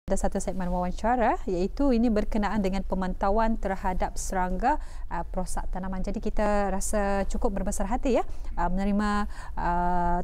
Ada satu segmen wawancara iaitu ini berkenaan dengan pemantauan terhadap serangga perosak tanaman. Jadi kita rasa cukup berbesar hati ya menerima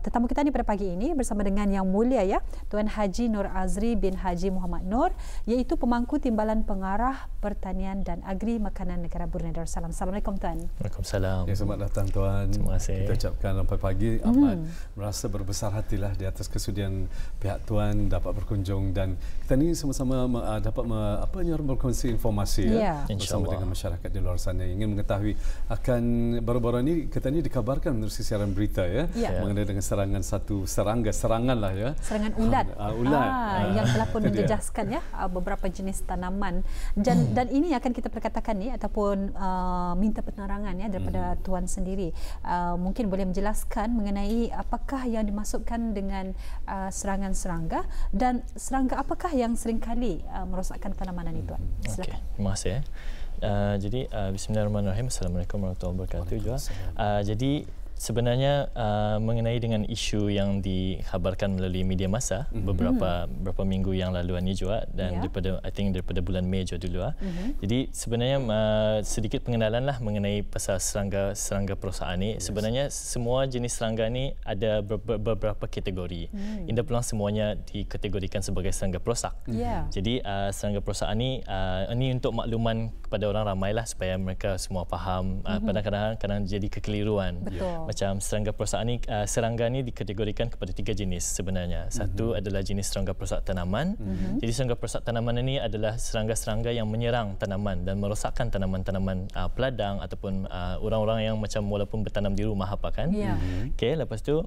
tetamu kita ni pada pagi ini bersama dengan Yang Mulia ya Tuan Haji Nur Azri bin Haji Muhammad Nur, iaitu pemangku Timbalan Pengarah Pertanian dan Agri Makanan Negara Brunei Darussalam. Assalamualaikum Tuan. Waalaikumsalam. Ya, selamat datang Tuan. Terima kasih. Kita ucapkan sampai pagi amat merasa berbesar hatilah di atas kesudian pihak Tuan dapat berkunjung, dan kita ni sama-sama dapat berkongsi informasi bersama dengan masyarakat di luar sana yang ingin mengetahui akan baru-baru ini kita ni dikabarkan menerusi siaran berita mengenai dengan serangan lah ya. Serangan ulat. Ulat. Yang telah pun menjejaskan ya beberapa jenis tanaman, dan ini akan kita perkatakan ni ataupun minta penerangan ya daripada Tuan sendiri. Mungkin boleh menjelaskan mengenai apakah yang dimaksudkan dengan serangan serangga, dan serangga apakah yang seringkali merosakkan tanaman ini Tuan. Silakan. Okay, terima kasih. Jadi bismillahirrahmanirrahim. Assalamualaikum warahmatullahi wabarakatuh juga. Jadi sebenarnya mengenai dengan isu yang dikhabarkan melalui media massa beberapa minggu yang lalu ini juga, dan daripada bulan Mei juga dulu. Jadi sebenarnya sedikit pengenalan lah mengenai pasal serangga perosakan ni. Sebenarnya semua jenis serangga ni ada beberapa kategori. Indah pulang semuanya dikategorikan sebagai serangga perosak. Jadi serangga perosakan ni ini untuk makluman kepada orang ramai lah supaya mereka semua faham. Kadang-kadang jadi kekeliruan. Betul. Macam serangga perosakan ni, serangga ni dikategorikan kepada 3 jenis sebenarnya. Satu adalah jenis serangga perosak tanaman. Jadi serangga perosak tanaman ini adalah serangga-serangga yang menyerang tanaman dan merosakkan tanaman-tanaman peladang ataupun orang-orang yang macam walaupun bertanam di rumah apa kan. Okey, lepas tu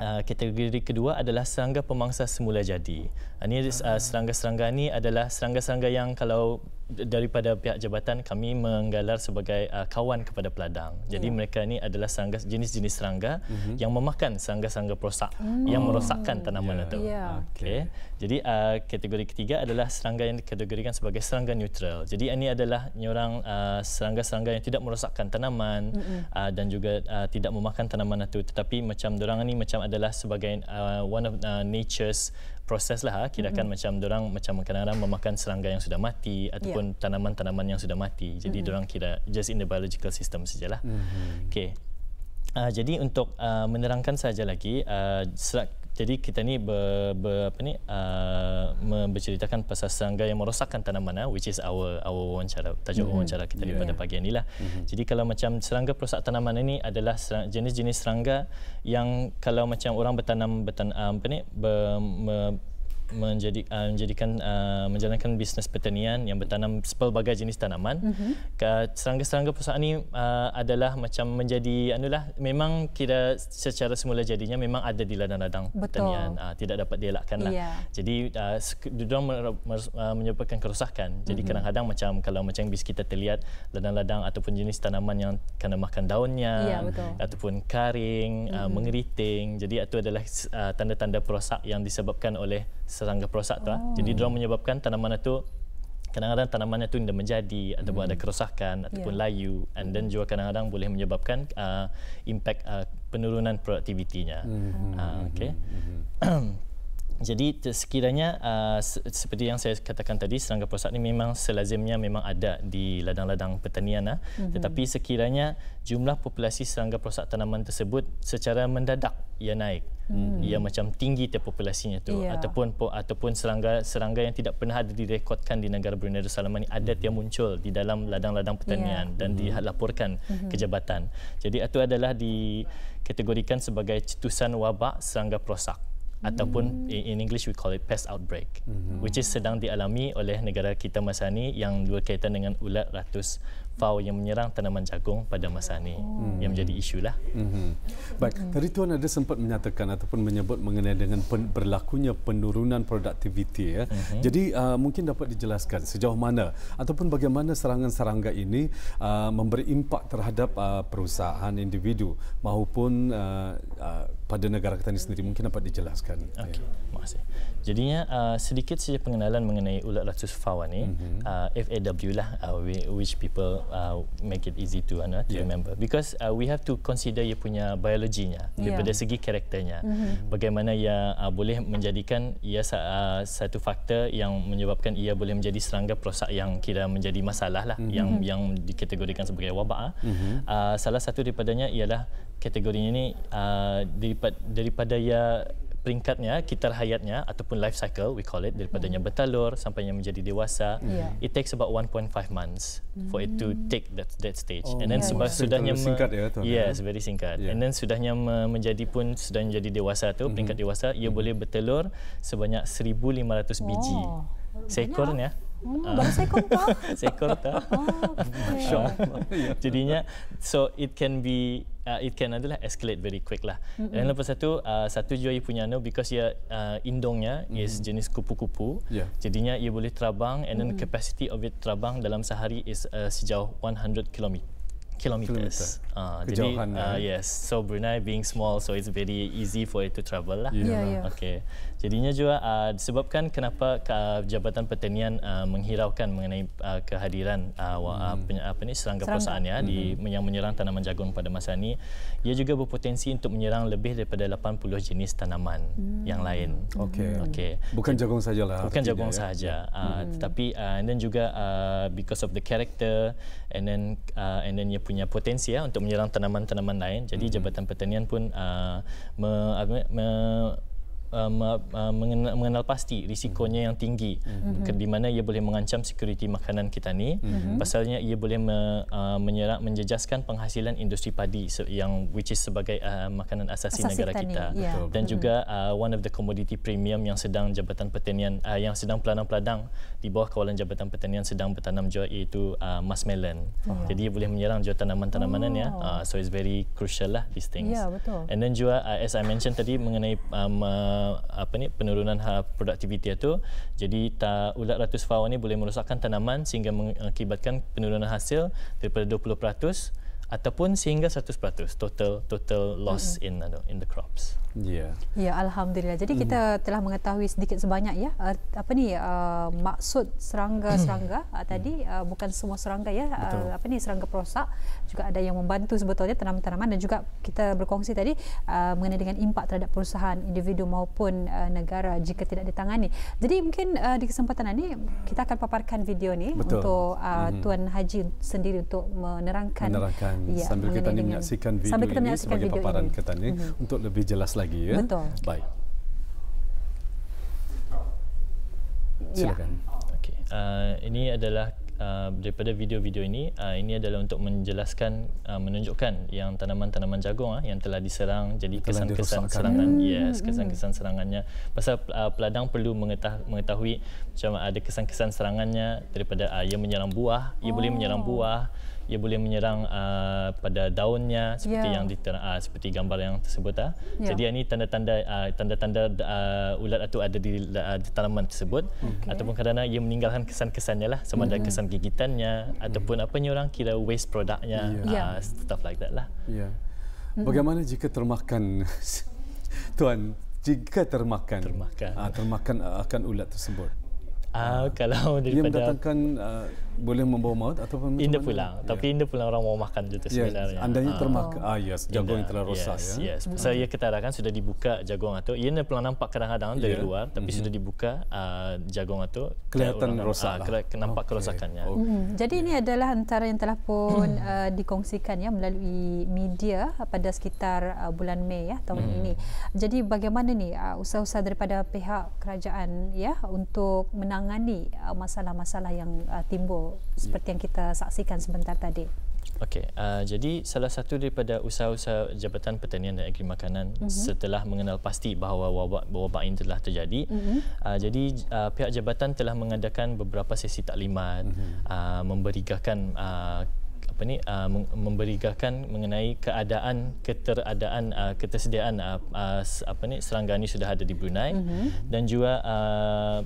kategori kedua adalah serangga pemangsa semula jadi. Ini serangga-serangga ni adalah serangga-serangga yang kalau daripada pihak jabatan kami menggalar sebagai kawan kepada peladang. Jadi mereka ni adalah jenis-jenis serangga yang memakan serangga-serangga perosak yang merosakkan tanaman itu. Okay. Jadi kategori ketiga adalah serangga yang dikategorikan sebagai serangga neutral. Jadi ini adalah serangga-serangga yang tidak merosakkan tanaman dan juga tidak memakan tanaman itu, tetapi macam dorang ni macam adalah sebagai one of nature's proses lah. Kirakan macam dorang macam kadang-kadang memakan serangga yang sudah mati ataupun tanaman-tanaman yang sudah mati. Jadi dorang kira just in the biological system sajalah. Okey. Jadi untuk menerangkan saja lagi, jadi kita ni berceritakan pasal serangga yang merosakkan tanaman, which is our wawancara, tajuk wawancara kita pada pagi ini lah. Jadi kalau macam serangga perosak tanaman ini adalah jenis-jenis serangga yang kalau macam orang menjalankan bisnes pertanian yang bertanam pelbagai jenis tanaman. Serangga-serangga perosak ini adalah macam menjadi memang kira secara semula jadinya memang ada di ladang-ladang pertanian, tidak dapat dielakkan lah. Jadi diorang menyebabkan kerosakan. Jadi kadang-kadang macam kalau macam bis kita terlihat ladang-ladang ataupun jenis tanaman yang kena makan daunnya ataupun karing, mengeriting. Jadi itu adalah tanda-tanda perosak yang disebabkan oleh serangga perosak tu. Jadi diorang menyebabkan tanaman itu, kadang-kadang tanaman itu tidak menjadi ataupun ada kerosakan ataupun layu, dan juga kadang-kadang boleh menyebabkan impact penurunan produktivitinya. Okey. Jadi sekiranya seperti yang saya katakan tadi, serangga perosak ni memang selazimnya memang ada di ladang-ladang pertanian, tetapi sekiranya jumlah populasi serangga perosak tanaman tersebut secara mendadak ia naik, ia macam tinggi populasinya tu, ataupun serangga yang tidak pernah ada direkodkan di negara Brunei Darussalam ni ada yang muncul di dalam ladang-ladang pertanian dan dilaporkan ke jabatan. Jadi itu adalah dikategorikan sebagai cetusan wabak serangga perosak. Ataupun in English we call it pest outbreak, which is sedang dialami oleh negara kita masa ni yang berkaitan dengan ulat ratus fau yang menyerang tanaman jagung pada masa ni, yang menjadi isu lah. Baik, tadi Tuan ada sempat menyatakan ataupun menyebut mengenai dengan berlakunya penurunan produktiviti. Jadi mungkin dapat dijelaskan sejauh mana ataupun bagaimana serangan-serangga ini memberi impak terhadap perusahaan individu maupun pada negara kita ini sendiri. Mungkin dapat dijelaskan. Okey, terima kasih. Jadinya sedikit saja pengenalan mengenai ulat ratus fawa ni, FAW lah, which people make it easy to remember, because we have to consider ia punya biologinya daripada segi karakternya. Bagaimana ia boleh menjadikan ia satu faktor yang menyebabkan ia boleh menjadi serangga perosak yang kira menjadi masalah lah, yang dikategorikan sebagai wabak. Salah satu daripadanya ialah kategorinya ni daripada ia peringkatnya, kitar hayatnya ataupun life cycle we call it, daripadanya bertelur sampainya menjadi dewasa, it takes about 1.5 months for it to take that stage. And then sudahnya singkat ya tuan. Yes, very singkat. And then sudahnya sudah menjadi dewasa tu, peringkat dewasa, ia boleh bertelur sebanyak 1,500 biji. Seekornya. Baru seekor tak? Seekor tak? Jadinya, so it can adalah escalate very quick lah. Dan lepas satu jua ia punya because ia indongnya is jenis kupu-kupu. Jadinya ia boleh terbang, and then capacity of it terbang dalam sehari is sejauh 100 kilometers. Jadi yes, so Brunei being small, so it's very easy for it to travel lah. Okay. Jadinya juga disebabkan kenapa Jabatan Pertanian menghiraukan mengenai kehadiran serangga perosakannya yang menyerang tanaman jagung pada masa ini. Ia juga berpotensi untuk menyerang lebih daripada 80 jenis tanaman yang lain. Okay. Bukan jagung sajalah. Bukan jagung sahaja. Tetapi and then juga because of the character, and then ia punya potensi untuk menyerang tanaman-tanaman lain. Jadi Jabatan Pertanian pun mengenal pasti risikonya yang tinggi, di mana ia boleh mengancam security makanan kita ni. Pasalnya ia boleh menjejaskan penghasilan industri padi yang which is sebagai makanan asasi negara kita. Dan juga one of the commodity premium yang sedang Jabatan Pertanian yang sedang peladang-peladang di bawah kawalan Jabatan Pertanian sedang bertanam juga, iaitu muskmelon. Jadi ia boleh menyerang juga tanaman-tanaman so it's very crucial lah these things. Betul. And then juga as I mentioned tadi mengenai penurunan produktiviti itu. Jadi ulat ratus fawa ni boleh merosakkan tanaman sehingga mengakibatkan penurunan hasil daripada 20% ataupun sehingga 100% total loss in the crops. Ya, alhamdulillah. Jadi kita telah mengetahui sedikit sebanyak maksud serangga tadi, bukan semua serangga serangga perosak, juga ada yang membantu sebetulnya tanaman-tanaman, dan juga kita berkongsi tadi mengenai dengan impak terhadap perusahaan, individu maupun negara jika tidak ditangani. Jadi mungkin di kesempatan ini kita akan paparkan video ni untuk Tuan Haji sendiri untuk menerangkan sambil kita menyaksikan video ini sebagai paparan kita ni untuk lebih jelas lagi. Betul. Baik. Silakan. Okay. Ini adalah daripada video-video ini adalah untuk menjelaskan, menunjukkan yang tanaman-tanaman jagung yang telah diserang. Jadi kesan-kesan serangan, kesan-kesan serangannya. Pasal peladang perlu mengetahui macam ada kesan-kesan serangannya daripada ia menyerang buah, ia boleh menyerang buah, ia boleh menyerang pada daunnya seperti yang seperti gambar yang tersebut. Jadi ini tanda-tanda ulat itu ada di tanaman tersebut, ataupun kerana ia meninggalkan kesan-kesannya lah, sama ada kesan gigitannya ataupun orang kira waste produknya, stuff like that lah. Bagaimana jika termakan Tuan, jika termakan akan ulat tersebut? Kalau daripada ia mendatangkan boleh membawa maut ataupun indah pulang, tapi indah pulang orang mau makan je sebenarnya. Andainya termakan jagung yang telah rosak Saya ketarakan sudah dibuka jagung itu. Ia pulang nampak kadang-kadang dari luar, tapi sudah dibuka jagung itu kelihatan rosak, nampak kerosakannya. Jadi ini adalah antara yang telah pun dikongsikan melalui media pada sekitar bulan Mei tahun ini. Jadi bagaimana ni usaha-usaha daripada pihak kerajaan untuk menangani masalah-masalah yang timbul seperti yang kita saksikan sebentar tadi. Okey, jadi salah satu daripada usaha-usaha Jabatan Pertanian dan Agri Makanan setelah mengenal pasti bahawa wabak ini telah terjadi, jadi pihak jabatan telah mengadakan beberapa sesi taklimat, memberikan memberikan mengenai ketersediaan serangga ini sudah ada di Brunei, dan juga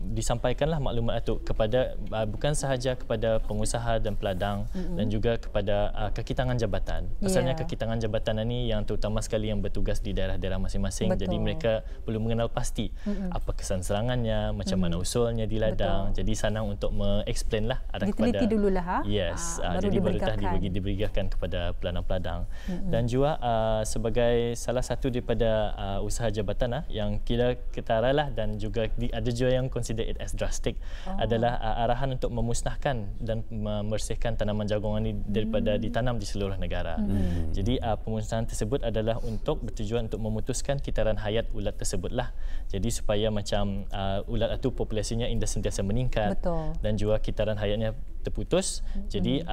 disampaikanlah maklumat itu kepada bukan sahaja kepada pengusaha dan peladang, dan juga kepada kaki tangan jabatan. Pasalnya kaki tangan jabatan ini yang terutama sekali yang bertugas di daerah-daerah masing-masing. Betul. Jadi mereka perlu mengenal pasti apa kesan serangannya, macam mana usulnya di ladang. Betul. Jadi senang untuk me-explain lah arah kepada dululah. Yes, jadi baru diberikan kepada peladang-peladang. Dan juga sebagai salah satu daripada usaha jabatan yang kita ketaralah, dan juga ada juga yang consider it as drastic, adalah arahan untuk memusnahkan dan membersihkan tanaman jagung ini daripada ditanam di seluruh negara. Jadi pemusnahan tersebut adalah untuk bertujuan untuk memutuskan kitaran hayat ulat tersebutlah. Jadi supaya macam ulat itu populasinya sentiasa meningkat. Betul. Dan juga kitaran hayatnya terputus. Jadi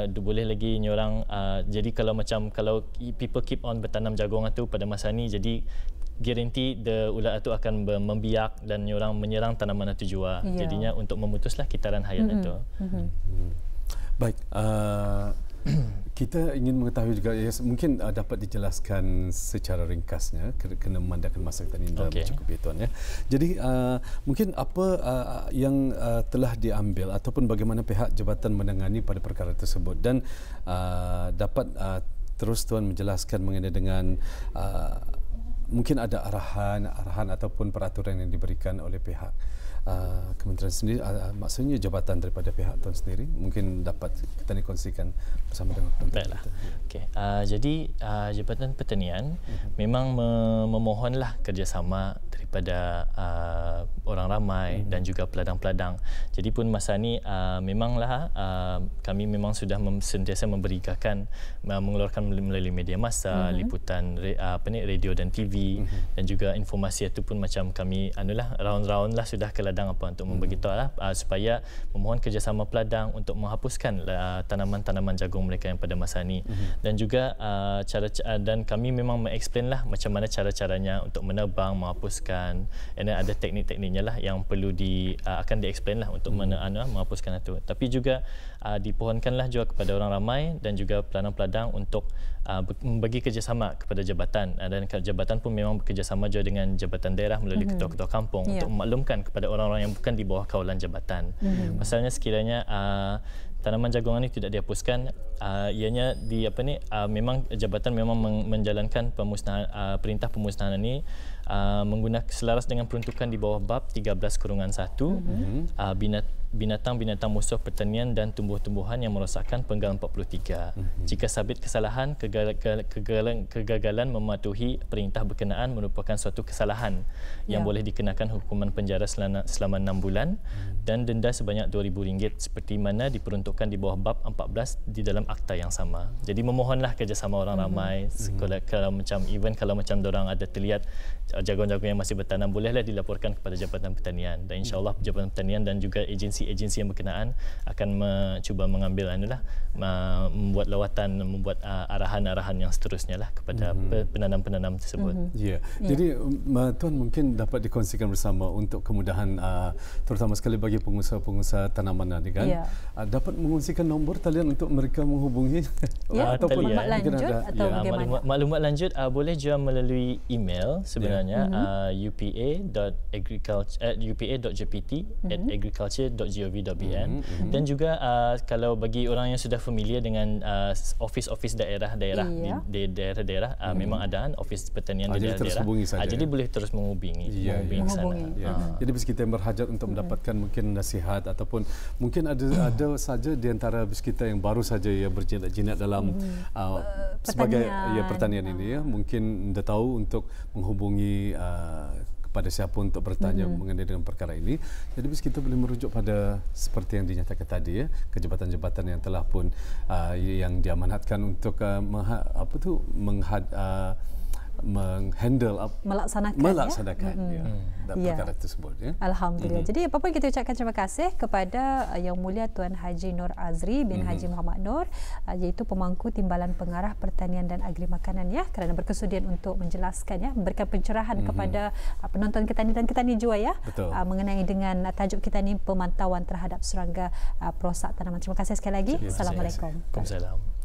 boleh lagi nyorang, jadi kalau people keep on bertanam jagung itu pada masa ni, jadi guarantee ulat itu akan membiak dan nyorang menyerang tanaman itu juga. Jadinya untuk memutuslah kitaran hayat itu. Baik, kita ingin mengetahui juga, mungkin dapat dijelaskan secara ringkasnya kerana memandangkan masa kita ini dah cukup Tuan ya. Jadi mungkin apa yang telah diambil ataupun bagaimana pihak jabatan menangani pada perkara tersebut, dan dapat terus Tuan menjelaskan mengenai dengan mungkin ada arahan ataupun peraturan yang diberikan oleh pihak kementerian sendiri, maksudnya jabatan daripada pihak Tuan sendiri, mungkin dapat kita kongsikan bersama dengan Baiklah. Jadi Jabatan Pertanian memang memohonlah kerjasama daripada orang ramai dan juga peladang-peladang. Jadi pun masa ni memanglah kami memang sudah sentiasa mengeluarkan melalui media massa, liputan radio dan TV, dan juga informasi itu pun macam kami round-round lah sudah ke ladang untuk memberitahu supaya memohon kerjasama peladang untuk menghapuskan tanaman-tanaman jagung mereka yang pada masa ini. Dan juga dan kami memang mengexplain lah macam mana cara-caranya untuk menebang, menghapuskan, dan ada teknik-tekniknya lah yang perlu akan di-explain lah untuk menghapuskan itu. Tapi juga dipohonkanlah juga kepada orang ramai dan juga peladang-peladang untuk membagi kerjasama kepada jabatan, dan jabatan pun memang bekerjasama juga dengan jabatan daerah melalui ketua-ketua kampung untuk memaklumkan kepada orang-orang yang bukan di bawah kawalan jabatan. Pasalnya sekiranya tanaman jagungan ini tidak dihapuskan, ianya memang jabatan memang menjalankan perintah pemusnahan ini menggunakan selaras dengan peruntukan di bawah bab 13-1 binatang-binatang musuh pertanian dan tumbuh-tumbuhan yang merosakkan penggal 43. Jika sabit kesalahan, kegagalan mematuhi perintah berkenaan merupakan suatu kesalahan yang boleh dikenakan hukuman penjara selama 6 bulan dan denda sebanyak RM2,000 seperti mana diperuntukkan di bawah bab 14 di dalam akta yang sama. Jadi memohonlah kerjasama orang ramai. Kalau macam dorang ada terlihat jagung-jagung yang masih bertanam, bolehlah dilaporkan kepada Jabatan Pertanian, dan insya-Allah Jabatan Pertanian dan juga agensi yang berkenaan akan cuba mengambil membuat lawatan, membuat arahan-arahan yang seterusnya lah kepada penanam-penanam tersebut. Jadi Tuan mungkin dapat dikongsikan bersama untuk kemudahan terutama sekali bagi pengusaha-pengusaha tanaman ini kan. Dapat mengongsikan nombor talian untuk mereka menghubungi ataupun maklumat lanjut atau bagaimana? Maklumat lanjut boleh juga melalui email sebenarnya upa.jpt@agriculture.gov.bn, dan juga kalau bagi orang yang sudah familiar dengan office daerah-daerah di daerah-daerah, memang ada office pertanian di daerah-daerah, jadi boleh terus menghubungi ke sana. Jadi bis kita yang berhajat untuk mendapatkan mungkin nasihat ataupun mungkin ada saja di antara bis kita yang baru saja berjinak-jinak dalam sebagai pertanian ini mungkin anda tahu untuk menghubungi kepada siapa untuk bertanya mengenai dengan perkara ini. Jadi bis kita boleh merujuk pada seperti yang dinyatakan tadi ke jabatan-jabatan yang telah pun yang diamanatkan untuk menghandle melaksanakan perkara tersebut. Alhamdulillah. Jadi apa pun kita ucapkan terima kasih kepada Yang Mulia Tuan Haji Nur Azri bin Haji Muhammad Nur, iaitu pemangku Timbalan Pengarah Pertanian dan Agri Makanan kerana berkesudian untuk menjelaskan memberikan pencerahan kepada penonton kita ni dan kita ni juga mengenai dengan tajuk kita ni, pemantauan terhadap serangga perosak tanaman. Terima kasih sekali lagi. Assalamualaikum. Waalaikumsalam.